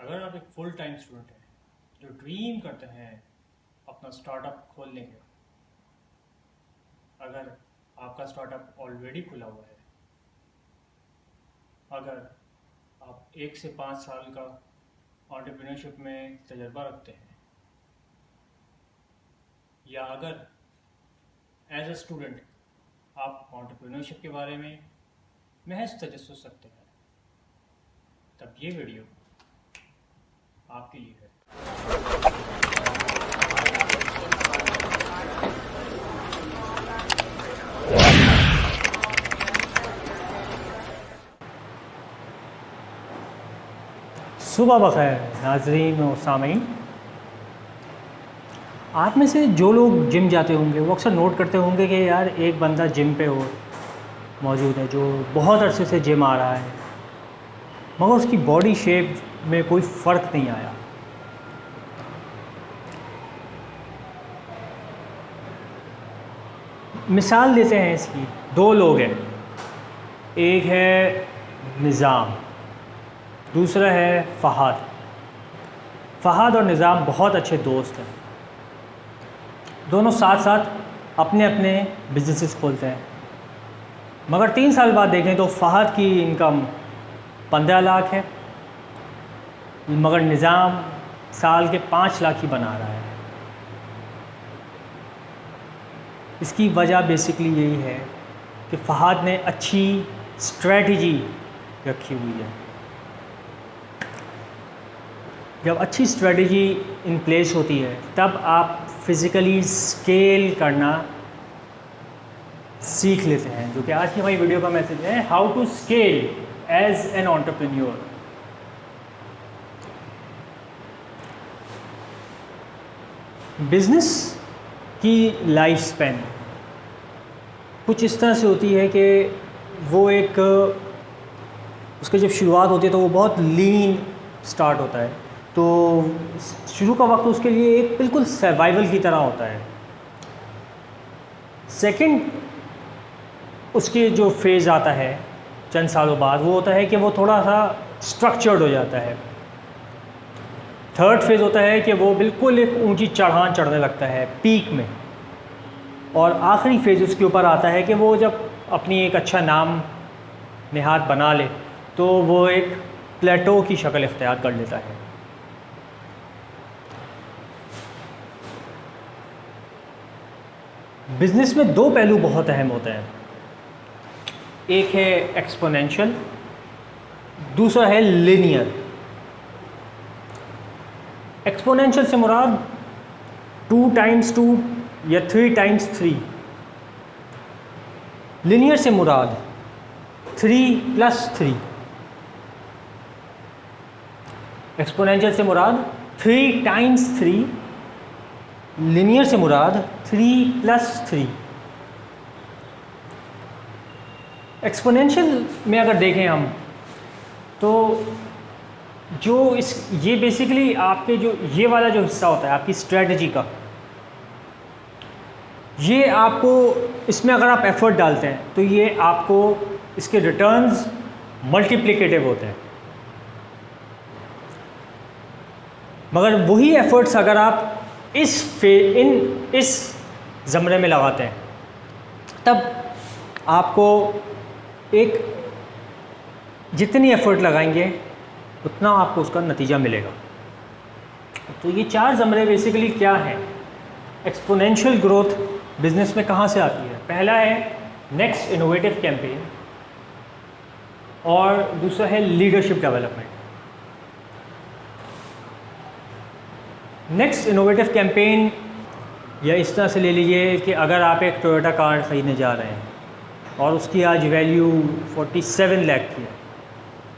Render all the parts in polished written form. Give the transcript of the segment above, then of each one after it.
अगर आप एक फुल टाइम स्टूडेंट हैं जो ड्रीम करते हैं अपना स्टार्टअप खोलने के, अगर आपका स्टार्टअप ऑलरेडी खुला हुआ है, अगर आप 1 से 5 साल का एंटरप्रेन्योरशिप में तजर्बा रखते हैं, या अगर एज अ स्टूडेंट आप एंटरप्रेन्योरशिप के बारे में महज तजस्सुस रखते हैं, तब ये वीडियो आपके लिए है। सुबह बखैर नाजरीन और सामीन। आप में से जो लोग जिम जाते होंगे वो अक्सर नोट करते होंगे कि यार एक बंदा जिम पे और मौजूद है जो बहुत अरसे से जिम आ रहा है, मगर उसकी बॉडी शेप में कोई फ़र्क नहीं आया। मिसाल देते हैं इसकी, दो लोग हैं, एक है निज़ाम, दूसरा है फ़हाद। फ़हाद और निज़ाम बहुत अच्छे दोस्त हैं, दोनों साथ साथ अपने अपने बिजनेसेस खोलते हैं। मगर 3 साल बाद देखें तो फ़हाद की इनकम 15 लाख है, मगर निज़ाम साल के 5 लाख ही बना रहा है। इसकी वजह बेसिकली यही है कि फ़हाद ने अच्छी स्ट्रेटजी रखी हुई है। जब अच्छी स्ट्रेटजी इन प्लेस होती है तब आप फिज़िकली स्केल करना सीख लेते हैं, जो कि आज की हमारी वीडियो का मैसेज है, how to scale as an entrepreneur. Business की लाइफ स्पैन कुछ इस तरह से होती है कि वो एक उसकी जब शुरुआत होती है तो वो बहुत लीन स्टार्ट होता है, तो शुरू का वक्त उसके लिए एक बिल्कुल सर्वाइवल की तरह होता है। सेकंड उसके जो फेज़ आता है चंद सालों बाद, वो होता है कि वो थोड़ा सा स्ट्रक्चर्ड हो जाता है। थर्ड फेज़ होता है कि वो बिल्कुल एक ऊंची चढ़ान चढ़ने लगता है पीक में। और आखिरी फेज़ उसके ऊपर आता है कि वो जब अपनी एक अच्छा नाम नेहात बना ले तो वो एक प्लेटो की शक्ल इख्तियार कर लेता है। बिज़नेस में दो पहलू बहुत अहम होते हैं, एक है एक्सपोनेंशियल, दूसरा है लिनियर। एक्सपोनेंशियल से मुराद 2 टाइम्स 2 या 3 टाइम्स 3। लिनियर से मुराद 3 प्लस 3। एक्सपोनेंशियल से मुराद 3 टाइम्स 3, लिनियर से मुराद 3 प्लस 3। एक्सपोनेंशियल में अगर देखें हम तो जो ये बेसिकली आपके जो ये वाला जो हिस्सा होता है आपकी स्ट्रेटजी का, ये आपको इसमें अगर आप एफर्ट डालते हैं तो ये आपको इसके रिटर्न्स मल्टीप्लिकेटिव होते हैं। मगर वही एफर्ट्स अगर आप इस ज़मरे में लगाते हैं तब आपको एक जितनी एफर्ट लगाएंगे उतना आपको उसका नतीजा मिलेगा। तो ये 4 ज़मरे बेसिकली क्या हैं? एक्सपोनेंशियल ग्रोथ बिज़नेस में कहाँ से आती है? पहला है नेक्स्ट इनोवेटिव कैंपेन, और दूसरा है leadership development. Next innovative campaign या इस तरह से ले लीजिए कि अगर आप एक टोयोटा कार खरीदने जा रहे हैं और उसकी आज वैल्यू 47 लाख की है,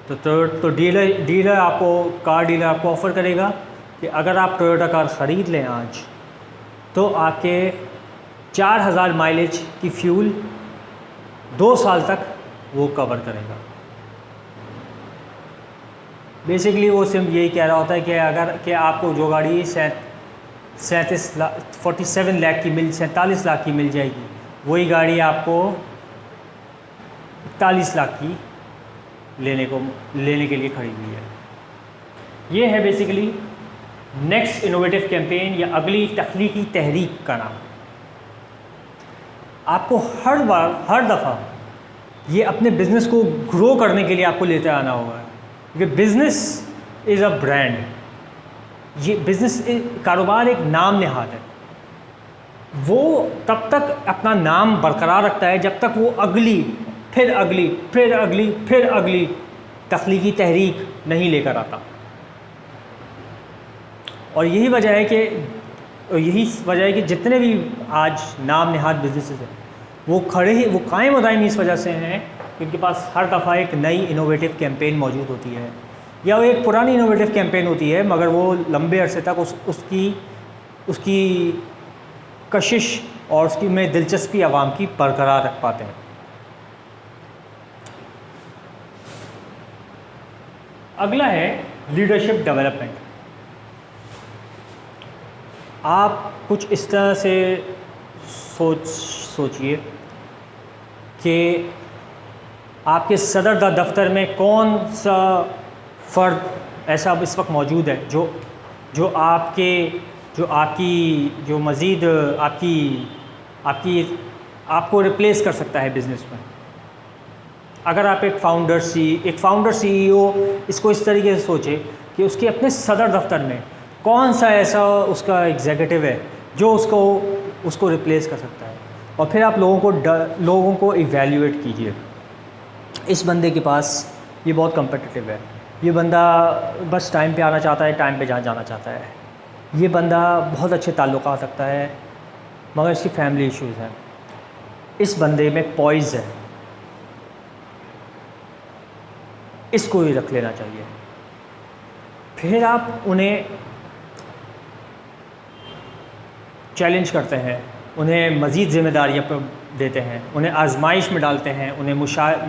तो डीलर आपको ऑफ़र करेगा कि अगर आप टोयोटा कार ख़रीद लें आज तो आपके 4000 माइलेज की फ्यूल 2 साल तक वो कवर करेगा। बेसिकली वो सिर्फ यही कह रहा होता है कि अगर कि आपको जो गाड़ी 47 लाख की 47 लाख की मिल जाएगी, वही गाड़ी आपको 41 लाख की लेने के लिए खरीदी है। ये है बेसिकली नेक्स्ट इनोवेटिव कैंपेन या अगली तख्लीकी तहरीक का नाम। आपको हर बार हर दफ़ा ये अपने बिज़नेस को ग्रो करने के लिए आपको लेते आना होगा, क्योंकि बिज़नेस इज़ अ ब्रांड। ये बिज़नेस कारोबार एक नाम नेहाद है, वो तब तक अपना नाम बरकरार रखता है जब तक वो अगली फिर अगली फिर अगली फिर अगली तख्लीकी तहरीक नहीं लेकर आता। और यही वजह है कि जितने भी आज नाम नेहाद बिजनेसेस हैं वो कायम और दायम इस वजह से हैं कि उनके पास हर दफ़ा एक नई इनोवेटिव कैंपेन मौजूद होती है, या वो एक पुरानी इनोवेटिव कैंपेन होती है मगर वो लंबे अरसे तक उसकी कशिश और उसकी में दिलचस्पी आवाम की बरकरार रख पाते हैं। अगला है लीडरशिप डेवलपमेंट। आप कुछ इस तरह से सोचिए कि आपके सदर दफ्तर में कौन सा फ़र्द ऐसा इस वक्त मौजूद है जो मज़ीद आपको रिप्लेस कर सकता है बिज़नेस में। अगर आप एक फाउंडर CEO इसको इस तरीके से सोचे कि उसके अपने सदर दफ्तर में कौन सा ऐसा उसका एग्जीक्यूटिव है जो उसको रिप्लेस कर सकता है, और फिर आप लोगों को इवैल्यूएट कीजिए। इस बंदे के पास ये बहुत कम्पिटिटिव है, ये बंदा बस टाइम पे आना चाहता है, टाइम पे जाना चाहता है, ये बंदा बहुत अच्छे ताल्लुकात रखता है मगर इसकी फैमिली इश्यूज़ हैं, इस बंदे में पॉइज़ है, इसको ही रख लेना चाहिए। फिर आप उन्हें चैलेंज करते हैं, उन्हें मज़ीद ज़िम्मेदारियाँ पर देते हैं, उन्हें आजमाइश में डालते हैं, उन्हें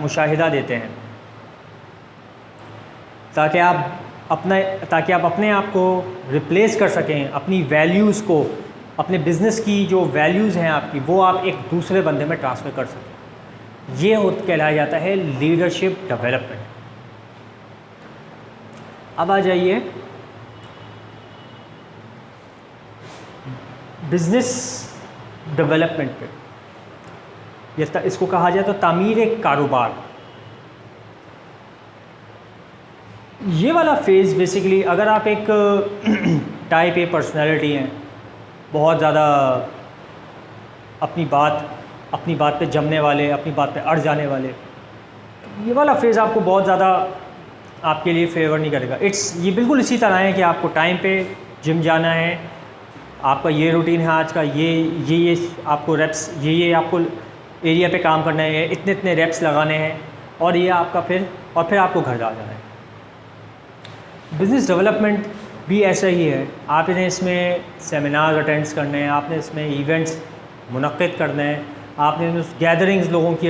मुशाहिदा देते हैं, ताकि आप अपने आप को रिप्लेस कर सकें, अपनी वैल्यूज़ को, अपने बिज़नेस की जो वैल्यूज़ हैं आपकी, वो आप एक दूसरे बंदे में ट्रांसफ़र कर सकें। ये कहलाया जाता है लीडरशिप डेवलपमेंट। अब आ जाइए बिज़नेस डेवलपमेंट पे, इसको कहा जाए तो तामीर कारोबार। ये वाला फ़ेज़ बेसिकली, अगर आप एक टाइप ए पर्सनैलिटी हैं, बहुत ज़्यादा अपनी बात पे जमने वाले, अपनी बात पे अड़ जाने वाले, ये वाला फ़ेज़ आपको बहुत ज़्यादा आपके लिए फेवर नहीं करेगा। ये बिल्कुल इसी तरह है कि आपको टाइम पे जिम जाना है, आपका ये रूटीन है आज का, ये आपको रेप्स, ये आपको एरिया पे काम करना है, इतने रेप्स लगाने हैं, और ये आपका फिर आपको घर जा जाना है। बिज़नेस डेवलपमेंट भी ऐसा ही है। आपने इसमें सेमिनार अटेंड्स करने हैं, आपने इसमें इवेंट्स मुनक्किद करने हैं, आपने गैदरिंग्स लोगों की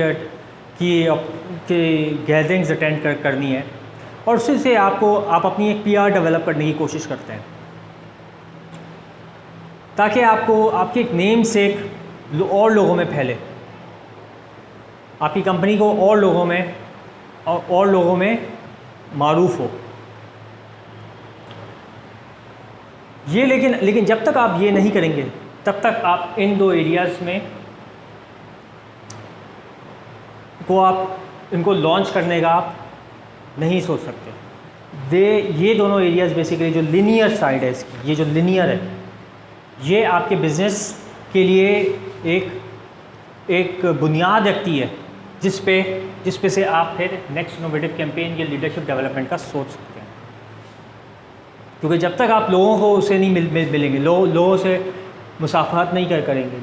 गैदरिंग्स अटेंड करनी है, और उससे से आप अपनी एक PR डेवलप करने की कोशिश करते हैं, ताकि आपकी एक नेम से और लोगों में फैले, आपकी कंपनी को और लोगों में मारूफ हो। ये लेकिन जब तक आप ये नहीं करेंगे तब तक आप इन दो एरियाज़ में इनको लॉन्च करने का आप नहीं सोच सकते। ये दोनों एरियाज़ बेसिकली जो लिनियर साइड है इसकी, ये जो लिनियर है, ये आपके बिज़नेस के लिए एक बुनियाद रखती है जिस पे से आप फिर नेक्स्ट इनोवेटिव कैंपेन या लीडरशिप डेवलपमेंट का सोच सकते हैं। क्योंकि जब तक आप लोगों को उससे नहीं मिलेंगे, लोगों से मुसाफहत नहीं करेंगे,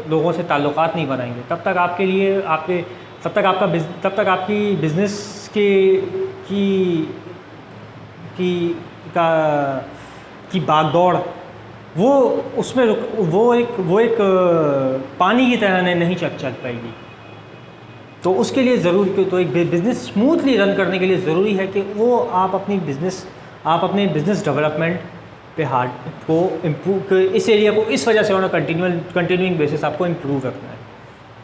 लोगों से ताल्लुकात नहीं बनाएंगे, तब तक आपकी बिज़नेस की भागदौड़ वो एक पानी की तरह नहीं चल पाएगी। तो उसके लिए तो एक बिज़नेस स्मूथली रन करने के लिए ज़रूरी है कि आप अपने बिज़नेस डेवलपमेंट पे को इम्प्रूव, इस एरिया को इस वजह से होना कंटिन्यूइंग बेसिस आपको इम्प्रूव रखना है।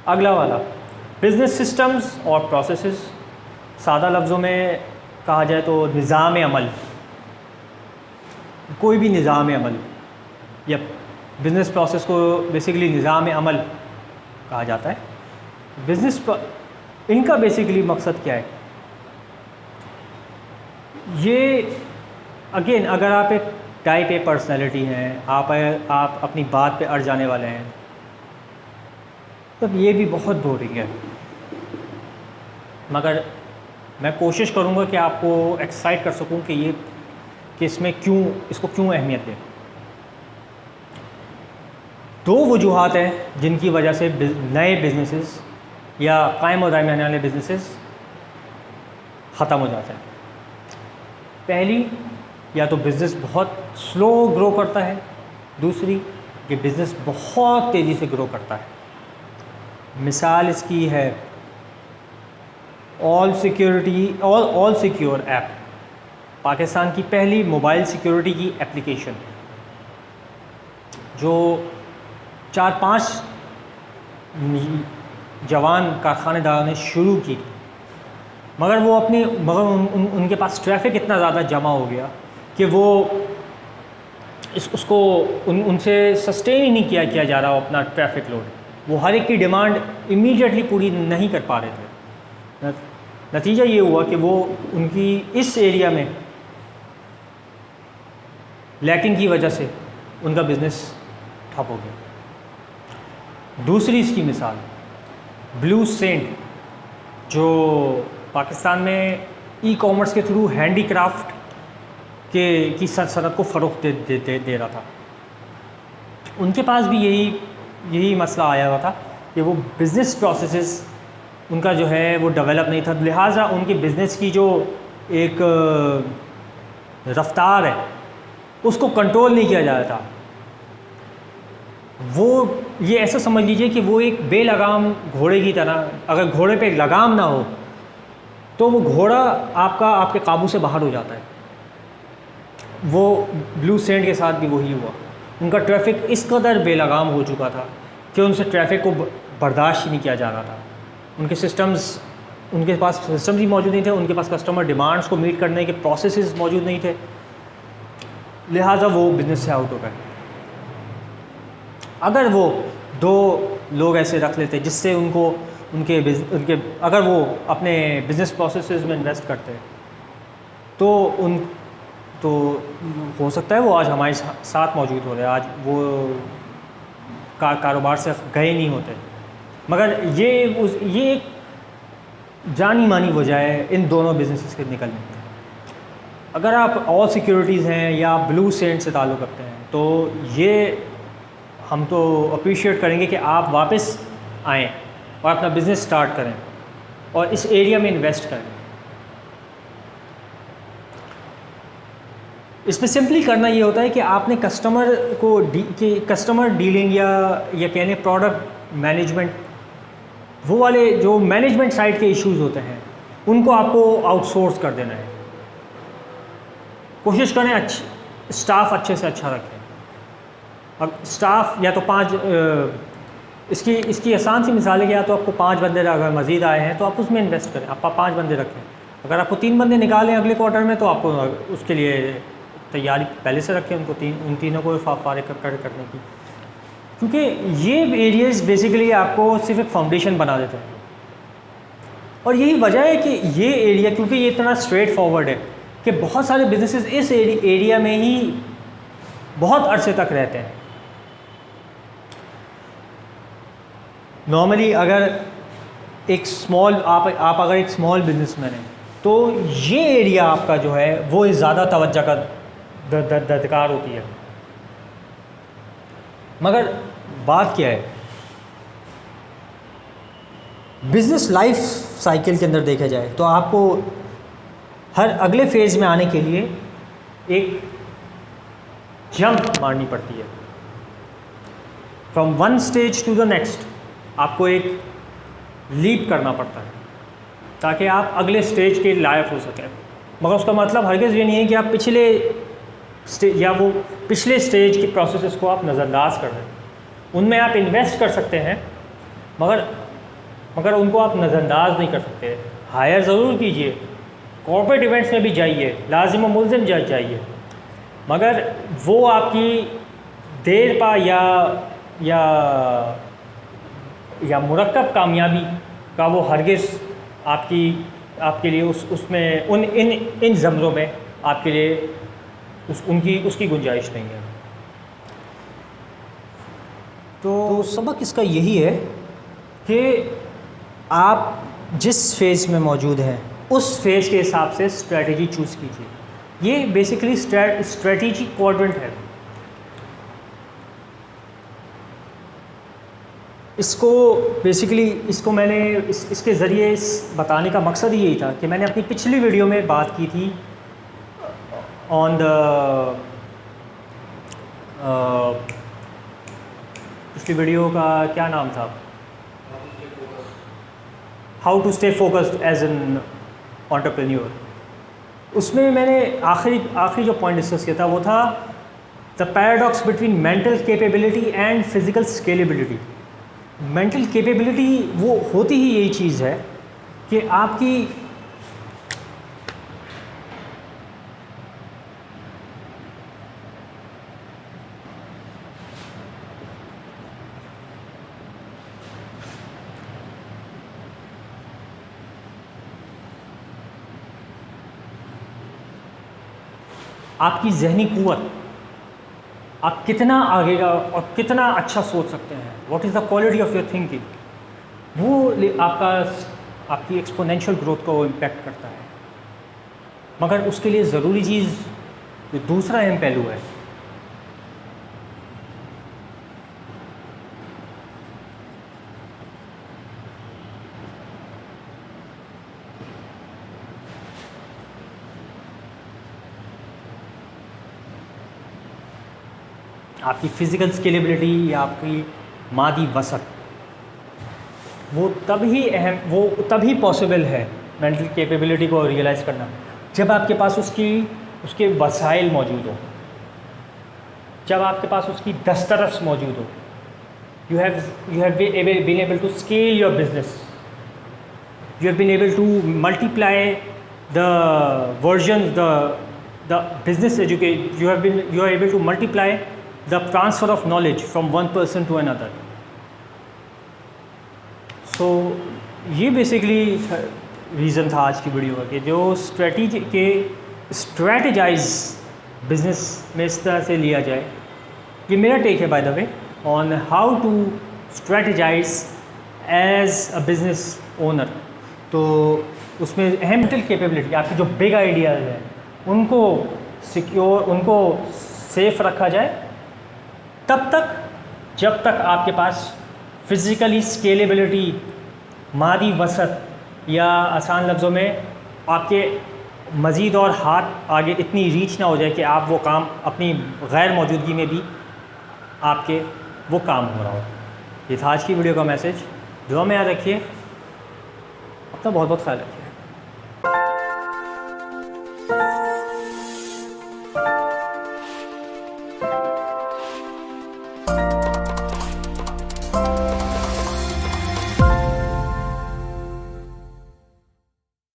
अगला वाला बिज़नेस सिस्टम्स और प्रोसेसेस, सादा लफ्ज़ों में कहा जाए तो निज़ाम अमल। कोई भी निज़ाम अमल या बिज़नेस प्रोसेस को बेसिकली निज़ाम अमल कहा जाता है। इनका बेसिकली मकसद क्या है? ये अगेन, अगर आप एक टाइप ए पर्सनैलिटी हैं, आप अपनी बात पे अड़ जाने वाले हैं, तब ये भी बहुत बोरिंग है। मगर मैं कोशिश करूँगा कि आपको एक्साइट कर सकूँ कि इसमें इसको क्यों अहमियत दें। दो वजूहात हैं जिनकी वजह से नए बिजनेसेस या कायम और दायम रहने वाले बिजनेसेस ख़त्म हो जाते हैं। पहली, या तो बिज़नेस बहुत स्लो ग्रो करता है, दूसरी कि बिज़नेस बहुत तेज़ी से ग्रो करता है। मिसाल इसकी है ऑल सिक्योर ऐप, पाकिस्तान की पहली मोबाइल सिक्योरिटी की एप्लीकेशन जो 4-5 जवान कारखानेदारों ने शुरू की, मगर उनके पास ट्रैफिक इतना ज़्यादा जमा हो गया कि वो उसको उनसे सस्टेन ही नहीं किया जा रहा अपना ट्रैफिक लोड। वो हर एक की डिमांड इमीडिएटली पूरी नहीं कर पा रहे थे। नतीजा ये हुआ कि वो उनकी इस एरिया में लैकिंग की वजह से उनका बिज़नेस ठप हो गया। दूसरी इसकी मिसाल ब्लू सेंट, जो पाकिस्तान में ई कॉमर्स के थ्रू हैंडीक्राफ्ट की सनत को फ़रोग़ दे रहा था। उनके पास भी यही मसला आया हुआ था कि वो बिज़नेस प्रोसेसेस उनका जो है वो डेवलप नहीं था, लिहाजा उनकी बिज़नेस की जो एक रफ्तार है उसको कंट्रोल नहीं किया जा रहा था। वो ये ऐसा समझ लीजिए कि वो एक बेलगाम घोड़े की तरह, अगर घोड़े पे लगाम ना हो तो वो घोड़ा आपके काबू से बाहर हो जाता है। वो ब्लू सेंट के साथ भी वही हुआ। उनका ट्रैफिक इस कदर बेलगाम हो चुका था कि उनसे ट्रैफिक को बर्दाश्त ही नहीं किया जा रहा था। उनके पास सिस्टम्स ही मौजूद नहीं थे, उनके पास कस्टमर डिमांड्स को मीट करने के प्रोसेसेस मौजूद नहीं थे, लिहाजा वो बिज़नेस से आउट हो गए। अगर वो 2 लोग ऐसे रख लेते जिससे उनके अगर वो अपने बिज़नेस प्रोसेसेस में इन्वेस्ट करते तो हो सकता है वो आज हमारे साथ मौजूद हो रहे, आज वो कारोबार से गए नहीं होते। मगर ये एक जानी मानी वजह है इन दोनों बिजनेसेस के निकलने की। अगर आप ऑल सिक्योरिटीज़ हैं या ब्लू सेंट से ताल्लुक़ रखते हैं तो ये हम तो अप्रिशिएट करेंगे कि आप वापस आएँ और अपना बिज़नेस स्टार्ट करें और इस एरिया में इन्वेस्ट करें। इसमें सिंपली करना ये होता है कि आपने कस्टमर डीलिंग या कह लें प्रोडक्ट मैनेजमेंट, वो वाले जो मैनेजमेंट साइड के इश्यूज़ होते हैं उनको आपको आउटसोर्स कर देना है। कोशिश करें स्टाफ अच्छे से अच्छा रखें। अब स्टाफ या तो 5 इसकी आसान सी मिसाल है कि या तो आपको 5 बंदे अगर मज़ीद आए हैं तो आप उसमें इन्वेस्ट करें, आप 5 बंदे रखें। अगर आपको 3 बंदे निकालें अगले क्वार्टर में तो आपको उसके लिए तैयारी पहले से रखें, उन तीनों को फारिग करने की, क्योंकि ये एरियाज़ बेसिकली आपको सिर्फ एक फाउंडेशन बना देते हैं। और यही वजह है कि ये एरिया, क्योंकि ये इतना स्ट्रेट फॉरवर्ड है कि बहुत सारे बिजनेसेस इस एरिया में ही बहुत अरसे तक रहते हैं। नॉर्मली अगर एक आप अगर एक स्मॉल बिजनेसमैन हैं तो ये एरिया आपका जो है वो ज़्यादा तवज्जो का दरकार होती है। मगर बात क्या है, बिज़नेस लाइफ साइकिल के अंदर देखा जाए तो आपको हर अगले फेज़ में आने के लिए एक जंप मारनी पड़ती है। From one stage to the next आपको एक लीप करना पड़ता है ताकि आप अगले स्टेज के लायक हो सकें। मगर उसका मतलब हरगिज़ ये नहीं है कि आप पिछले स्टेज की प्रोसेसेस को आप नज़रअंदाज कर दें। उनमें आप इन्वेस्ट कर सकते हैं मगर उनको आप नज़रअंदाज नहीं कर सकते। हायर ज़रूर कीजिए, कॉर्पोरेट इवेंट्स में भी जाइए, लाजिम व मुल्ज़िम जाइए, मगर वो आपकी देर पा या या मुरक्कब कामयाबी का वो हरगिज़ आपके लिए उसमें इन ज़मरों में आपके लिए उसकी गुंजाइश नहीं है। तो सबक इसका यही है कि आप जिस फेज़ में मौजूद हैं उस फेज़ के हिसाब से स्ट्रेटजी चूज़ कीजिए। ये बेसिकली स्ट्रेटजी क्वाड्रेंट है। इसको मैंने इसके ज़रिए बताने का मकसद यही था कि मैंने अपनी पिछली वीडियो में बात की थी ऑन द पिछली वीडियो का क्या नाम था, how to stay focused as an entrepreneur. उसमें मैंने आखिरी जो पॉइंट डिस्कस किया था वो था the paradox between mental capability and physical scalability. Mental capability वो होती ही यही चीज़ है कि आपकी ज़हनी क़ुव्वत, आप कितना आगे का और कितना अच्छा सोच सकते हैं, what is the quality of your thinking, वो आपकी एक्सपोनेंशियल ग्रोथ को इम्पेक्ट करता है। मगर उसके लिए ज़रूरी चीज़ जो दूसरा अहम पहलू है, आपकी फ़िज़िकल स्केलेबिलिटी या आपकी मादी वसत, वो तभी पॉसिबल है मेंटल कैपेबिलिटी को रियलाइज़ करना जब आपके पास उसके वसाइल मौजूद हो, जब आपके पास उसकी दस्तरस मौजूद हो। You have been able to scale your business, you have been able to multiply the version the business educate, you are able to multiply the transfer of knowledge from one person to another. So ये basically reason था आज की video का कि जो strategise business में इस तरह से लिया जाए। ये मेरा टेक है by the way on how to strategize as a business owner. तो उसमें अहम मेंटल कैपेबिलिटी, आपकी जो बिग आइडियाज़ हैं उनको सेफ रखा जाए तब तक जब तक आपके पास फ़िज़िकली स्केलेबिलिटी, मादी वसत, या आसान लफ्ज़ों में आपके मज़ीद और हाथ आगे इतनी रीच ना हो जाए कि आप वो काम अपनी गैर मौजूदगी में भी आपके वो काम हो रहा हो। ये था आज की वीडियो का मैसेज। दुआ में याद रखिए, अपना बहुत बहुत ख्याल रखिए।